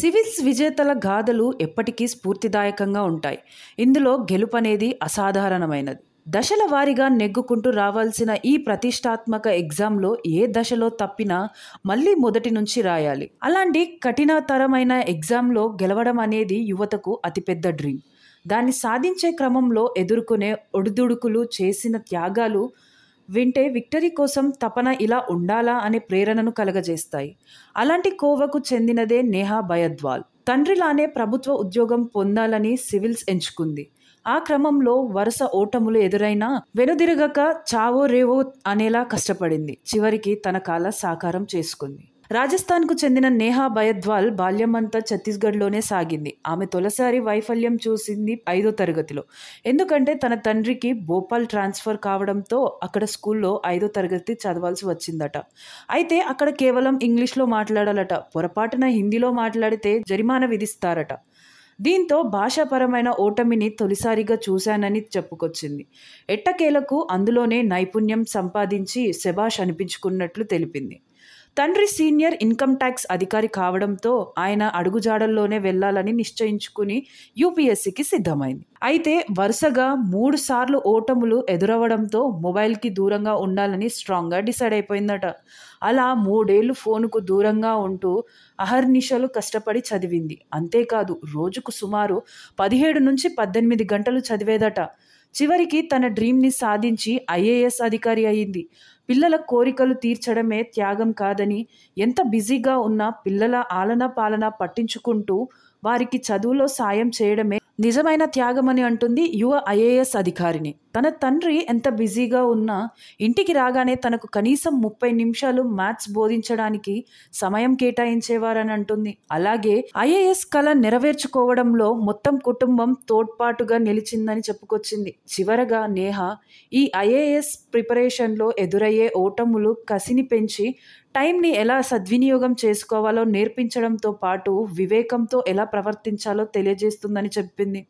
Civils విజేతల గాథలు ఎప్పటికీ స్ఫూర్తిదాయకంగా ఉంటాయి. ఇందులో గెలుపనేది అసాధారణమైనది. దశల వారీగా నెగ్గుకుంటూ రావాల్సిన ఈ ప్రతిష్టాత్మక ఎగ్జామ్లో ఏ దశలో తప్పినా మళ్ళీ మొదటి నుంచి రాయాలి. అలాంటి కఠినతరమైన ఎగ్జామ్లో గెలవడం అనేది యువతకు అతిపెద్ద డ్రీమ్. దాన్ని సాధించే క్రమంలో ఎదుర్కొనే ఒడిదుడుకులు, చేసిన త్యాగాలు వింటే విక్టరీ కోసం తపన ఇలా ఉండాలా అనే ప్రేరణను కలగజేస్తాయి. అలాంటి కోవకు చెందినదే నేహా బయద్వాల్. తండ్రిలానే ప్రభుత్వ ఉద్యోగం పొందాలని సివిల్స్ ఎంచుకుంది. ఆ క్రమంలో వరుస ఓటములు ఎదురైనా వెనుదిరగక చావో రేవో అనేలా కష్టపడింది. చివరికి తన కల సాకారం చేసుకుంది. రాజస్థాన్కు చెందిన నేహా బయద్వాల్ బాల్యమంతా ఛత్తీస్గఢ్లోనే సాగింది. ఆమె తొలిసారి వైఫల్యం చూసింది 5వ తరగతిలో. ఎందుకంటే తన తండ్రికి భోపాల్ ట్రాన్స్ఫర్ కావడంతో అక్కడ స్కూల్లో 5వ తరగతి చదవాల్సి వచ్చిందట. అయితే అక్కడ కేవలం ఇంగ్లీష్లో మాట్లాడాలట. పొరపాటున హిందీలో మాట్లాడితే జరిమానా విధిస్తారట. దీంతో భాషాపరమైన ఓటమిని తొలిసారిగా చూశానని చెప్పుకొచ్చింది. ఎట్టకేలకు అందులోనే నైపుణ్యం సంపాదించి శభాష్ అనిపించుకున్నట్లు తెలిపింది. తండ్రి సీనియర్ ఇన్కమ్ ట్యాక్స్ అధికారి కావడంతో ఆయన అడుగుజాడల్లోనే వెళ్లాలని నిశ్చయించుకుని యూపీఎస్సీకి సిద్ధమైంది. అయితే వరుసగా 3 సార్లు ఓటములు ఎదురవడంతో మొబైల్కి దూరంగా ఉండాలని స్ట్రాంగ్గా డిసైడ్ అయిపోయిందట. అలా 3 ఏళ్లు ఫోన్కు దూరంగా ఉంటూ అహర్నిశలు కష్టపడి చదివింది. అంతేకాదు రోజుకు సుమారు 17 నుంచి 18 గంటలు చదివేదట. చివరికి తన డ్రీమ్ని సాధించి ఐఏఎస్ అధికారి అయింది. పిల్లల కోరికలు తీర్చడమే త్యాగం కాదని, ఎంత బిజీగా ఉన్నా పిల్లల ఆలనా పాలన పట్టించుకుంటూ వారికి చదువులో సాయం చేయడమే నిజమైన త్యాగమని అంటుంది యువ ఐఏఎస్ అధికారిని. తన తండ్రి ఎంత బిజీగా ఉన్నా ఇంటికి రాగానే తనకు కనీసం 30 నిమిషాలు మ్యాథ్స్ బోధించడానికి సమయం కేటాయించేవారని అంటుంది. అలాగే ఐఏఎస్ కళ నెరవేర్చుకోవడంలో మొత్తం కుటుంబం తోడ్పాటుగా నిలిచిందని చెప్పుకొచ్చింది. చివరగా నేహా ఈ ఐఏఎస్ ప్రిపరేషన్లో ఎదురయ్యే ఓటములు కసిని పెంచి టైంని ఎలా సద్వినియోగం చేసుకోవాలో నేర్పించడంతో పాటు వివేకంతో ఎలా ప్రవర్తించాలో తెలియజేస్తుందని చెప్పింది.